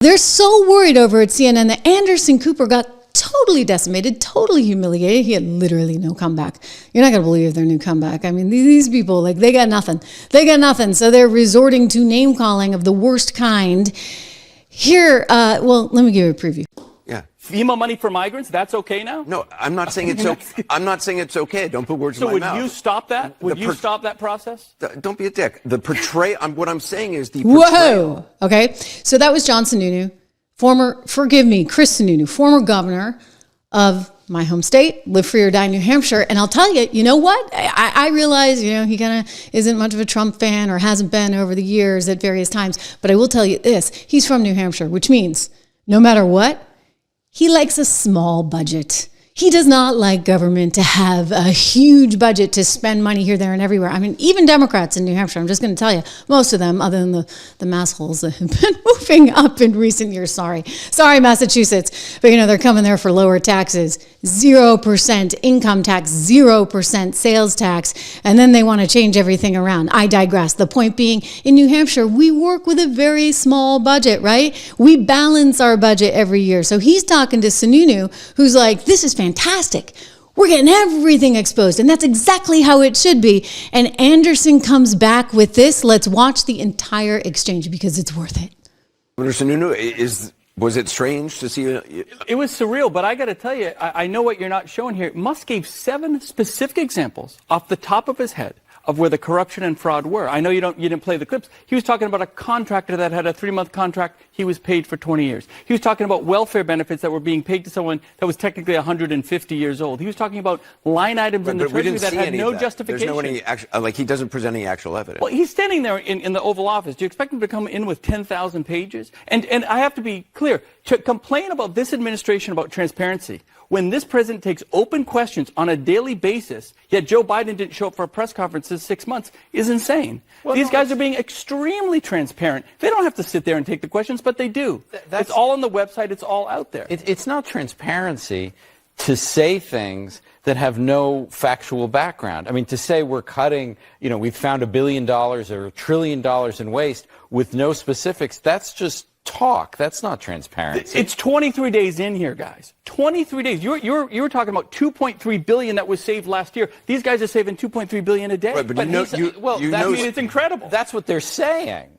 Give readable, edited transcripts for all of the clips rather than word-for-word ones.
They're so worried over at CNN that Anderson Cooper got totally decimated, totally humiliated. He had literally no comeback. You're not going to believe their new comeback. I mean, these people, like, they got nothing. They got nothing. So they're resorting to name calling of the worst kind. Here, well, let me give you a preview. Yeah. FEMA money for migrants, that's okay now? No, I'm not saying it's okay. I'm not saying it's okay. Don't put words in my mouth. So would you stop that? Would you stop that process? Don't be a dick. What I'm saying is the portrayal. Whoa. Okay. So that was John Sununu, Chris Sununu, former governor of my home state, live free or die in New Hampshire. And I'll tell you, you know what? I realize, he kind of isn't much of a Trump fan or hasn't been over the years at various times. But I will tell you this, he's from New Hampshire, which means no matter what, he likes a small budget. He does not like government to have a huge budget to spend money here, there, and everywhere. I mean, even Democrats in New Hampshire, I'm just going to tell you, most of them, other than the massholes that have been moving up in recent years, sorry, Massachusetts, but they're coming there for lower taxes, 0% income tax, 0% sales tax, and then they want to change everything around. I digress. The point being, in New Hampshire, we work with a very small budget, right? We balance our budget every year. So he's talking to Sununu, who's like, this is fantastic. We're getting everything exposed, and that's exactly how it should be. And Anderson comes back with this. Let's watch the entire exchange because it's worth it. Governor Sununu, was it strange to see? It was surreal, but I got to tell you, I know what you're not showing here. Musk gave 7 specific examples off the top of his head of where the corruption and fraud were. I know you didn't play the clips. He was talking about a contractor that had a 3-month contract. He was paid for 20 years. He was talking about welfare benefits that were being paid to someone that was technically 150 years old. He was talking about line items in the Treasury that had no justification. There's no he doesn't present any actual evidence. Well, he's standing there in the Oval Office. Do you expect him to come in with 10,000 pages? And I have to be clear, to complain about this administration about transparency, when this president takes open questions on a daily basis, yet Joe Biden didn't show up for a press conference in 6 months, is insane. Well, these guys are being extremely transparent. They don't have to sit there and take the questions, but they do. It's all on the website. It's all out there. It's not transparency to say things that have no factual background. I mean, to say we're cutting, we've found $1 billion or $1 trillion in waste with no specifics, that's just talk. That's not transparency. It's 23 days in here, guys. 23 days. You're talking about 2.3 billion that was saved last year. These guys are saving 2.3 billion a day. Right, but it's incredible. That's what they're saying.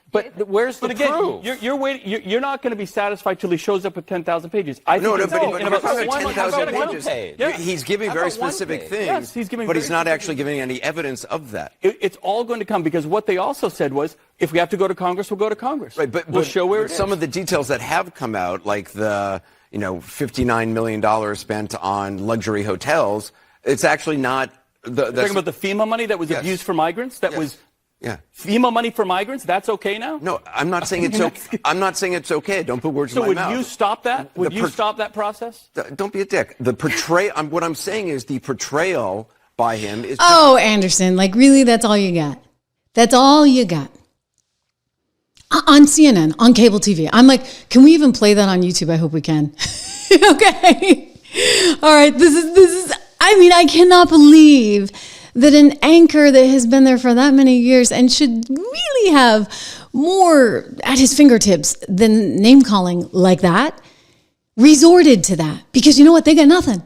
But where's the proof? You're waiting. You're not going to be satisfied till he shows up with 10,000 pages. But 10,000 pages. Yeah. He's giving very specific things, yes, but he's not actually giving any evidence of that. It's all going to come because what they also said was, if we have to go to Congress, we'll go to Congress. Right, but we'll show where some of the details that have come out, like the $59 million spent on luxury hotels, it's actually not. You're talking about the FEMA money that was abused for migrants. Yeah. FEMA money for migrants, that's okay now? No, I'm not saying it's okay. I'm not saying it's okay. Don't put words in my mouth. So would you stop that? Would you stop that process? Don't be a dick. What I'm saying is the portrayal by him is... Oh, Anderson, really, that's all you got? That's all you got? On CNN, on cable TV. I'm like, can we even play that on YouTube? I hope we can. Okay. All right, this is, I cannot believe that an anchor that has been there for that many years and should really have more at his fingertips than name calling like that, resorted to that. Because you know what? They got nothing.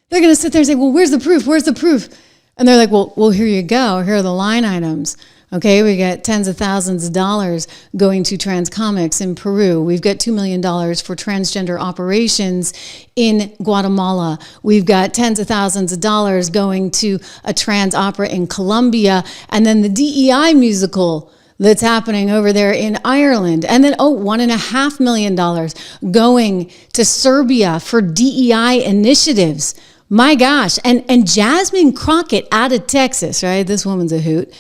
They're going to sit there and say, well, where's the proof? Where's the proof? And they're like, well, here you go. Here are the line items. Okay, we got tens of thousands of dollars going to trans comics in Peru. We've got $2 million for transgender operations in Guatemala. We've got tens of thousands of dollars going to a trans opera in Colombia. And then the DEI musical that's happening over there in Ireland. And then, $1.5 million going to Serbia for DEI initiatives. My gosh. And Jasmine Crockett out of Texas, right? This woman's a hoot.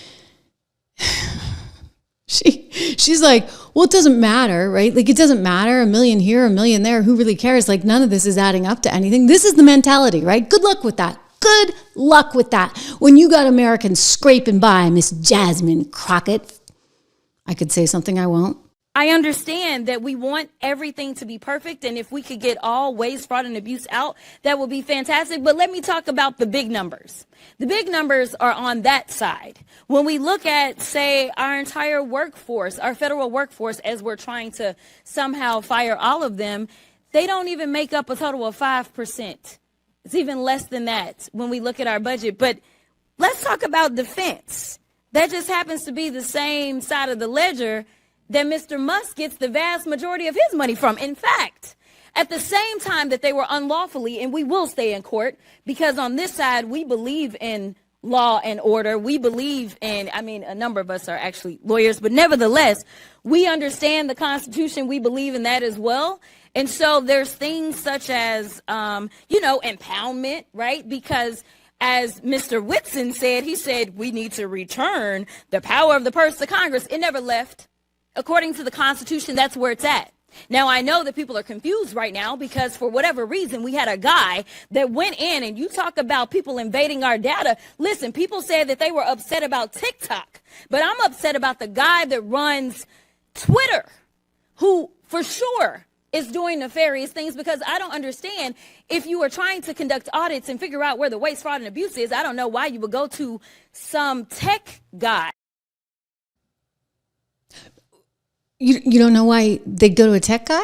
She's like, well, it doesn't matter, right? It doesn't matter, $1 million here, $1 million there. Who really cares? None of this is adding up to anything. This is the mentality, right? Good luck with that. Good luck with that. When you got Americans scraping by Miss Jasmine Crockett, I could say something I won't. I understand that we want everything to be perfect, and if we could get all waste, fraud, and abuse out, that would be fantastic. But let me talk about the big numbers. The big numbers are on that side. When we look at, say, our entire workforce, our federal workforce, as we're trying to somehow fire all of them, they don't even make up a total of 5%. It's even less than that when we look at our budget. But let's talk about defense. That just happens to be the same side of the ledger that Mr. Musk gets the vast majority of his money from. In fact, at the same time that they were unlawfully, and we will stay in court, because on this side, we believe in law and order. We believe in, a number of us are actually lawyers, but nevertheless, we understand the Constitution. We believe in that as well. And so there's things such as, impoundment, right? Because as Mr. Whitson said, he said, we need to return the power of the purse to Congress. It never left. According to the Constitution, that's where it's at. Now, I know that people are confused right now because for whatever reason, we had a guy that went in, and you talk about people invading our data. Listen, people said that they were upset about TikTok, but I'm upset about the guy that runs Twitter, who for sure is doing nefarious things, because I don't understand, if you are trying to conduct audits and figure out where the waste, fraud, and abuse is, I don't know why you would go to some tech guy. You don't know why they'd go to a tech guy?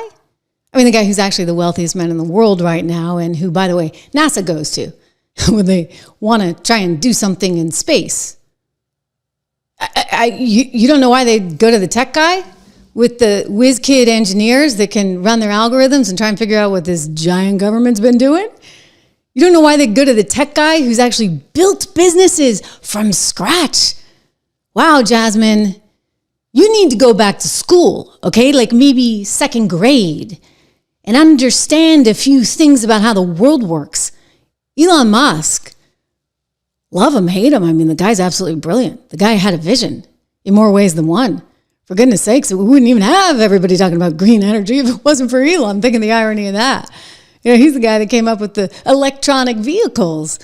I mean, the guy who's actually the wealthiest man in the world right now, and who, by the way, NASA goes to when they want to try and do something in space. You don't know why they'd go to the tech guy with the whiz kid engineers that can run their algorithms and try and figure out what this giant government's been doing? You don't know why they'd go to the tech guy who's actually built businesses from scratch? Wow, Jasmine. You need to go back to school, okay? Like maybe second grade, and understand a few things about how the world works. Elon Musk, love him, hate him. I mean, the guy's absolutely brilliant. The guy had a vision in more ways than one. For goodness sakes, we wouldn't even have everybody talking about green energy if it wasn't for Elon. Thinking the irony of that. He's the guy that came up with the electronic vehicles.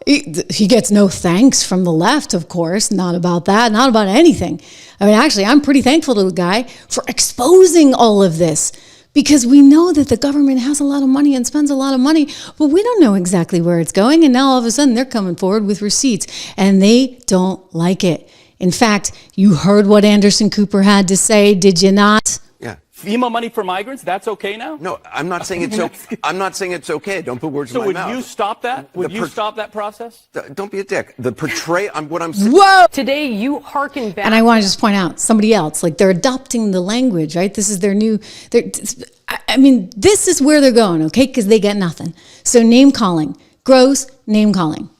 He gets no thanks from the left, of course. Not about that, not about anything. I mean, actually, I'm pretty thankful to the guy for exposing all of this, because we know that the government has a lot of money and spends a lot of money, but we don't know exactly where it's going. And now all of a sudden they're coming forward with receipts, and they don't like it. In fact, you heard what Anderson Cooper had to say, did you not? Yeah. FEMA money for migrants, that's okay now? No, I'm not saying it's okay. I'm not saying it's okay. Don't put words in my mouth. So would you stop that? Would you stop that process? Don't be a dick. What I'm Whoa! Today, you hearken back. And I want to just point out somebody else, like they're adopting the language, right? This is their new, this is where they're going, okay? Because they get nothing. So name calling, gross name calling.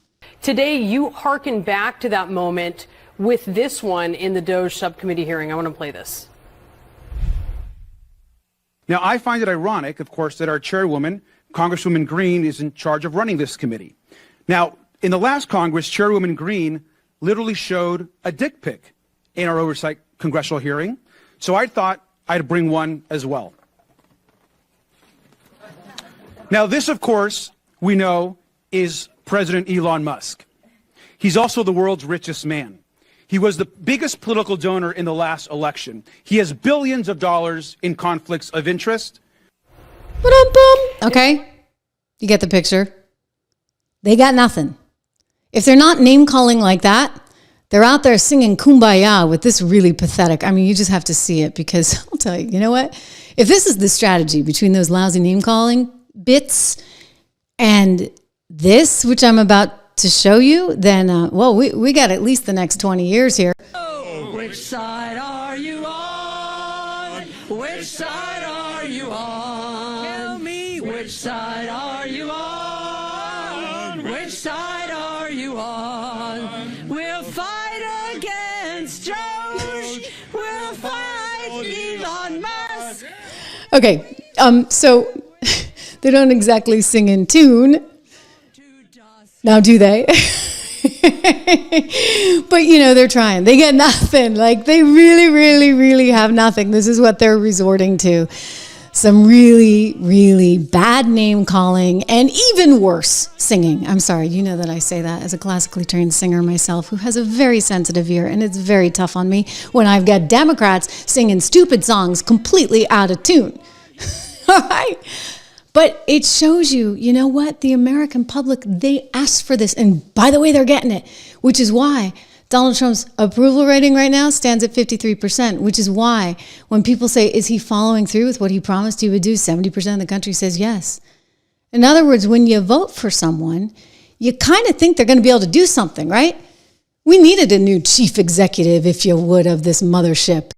Today, you hearken back to that moment with this one in the DOGE subcommittee hearing. I want to play this. Now, I find it ironic, of course, that our chairwoman, Congresswoman Green, is in charge of running this committee. Now, in the last Congress, Chairwoman Green literally showed a dick pic in our oversight congressional hearing, so I thought I'd bring one as well. Now, this, of course, we know is President Elon Musk. He's also the world's richest man. He was the biggest political donor in the last election. He has billions of dollars in conflicts of interest. Okay, you get the picture. They got nothing. If they're not name calling like that, they're out there singing Kumbaya with this really pathetic. I mean, you just have to see it, because I'll tell you, you know what? If this is the strategy between those lousy name calling bits and this, which I'm about to show you, then, we got at least the next 20 years here. Oh, which side are you on? Which side are you on? Tell me, which side are you on? Which side are you on? We'll fight against DOGE. We'll fight Elon Musk. Okay, so they don't exactly sing in tune. Now, do they? But, they're trying. They get nothing. Like, they really, really, really have nothing. This is what they're resorting to. some really, really bad name calling, and even worse, singing. I'm sorry, you know that I say that as a classically trained singer myself who has a very sensitive ear, and it's very tough on me when I've got Democrats singing stupid songs completely out of tune. All right? But it shows you, you know what? The American public, they asked for this. And by the way, they're getting it, which is why Donald Trump's approval rating right now stands at 53%, which is why when people say, is he following through with what he promised he would do? 70% of the country says yes. In other words, when you vote for someone, you kind of think they're going to be able to do something, right? We needed a new chief executive, if you would, of this mothership.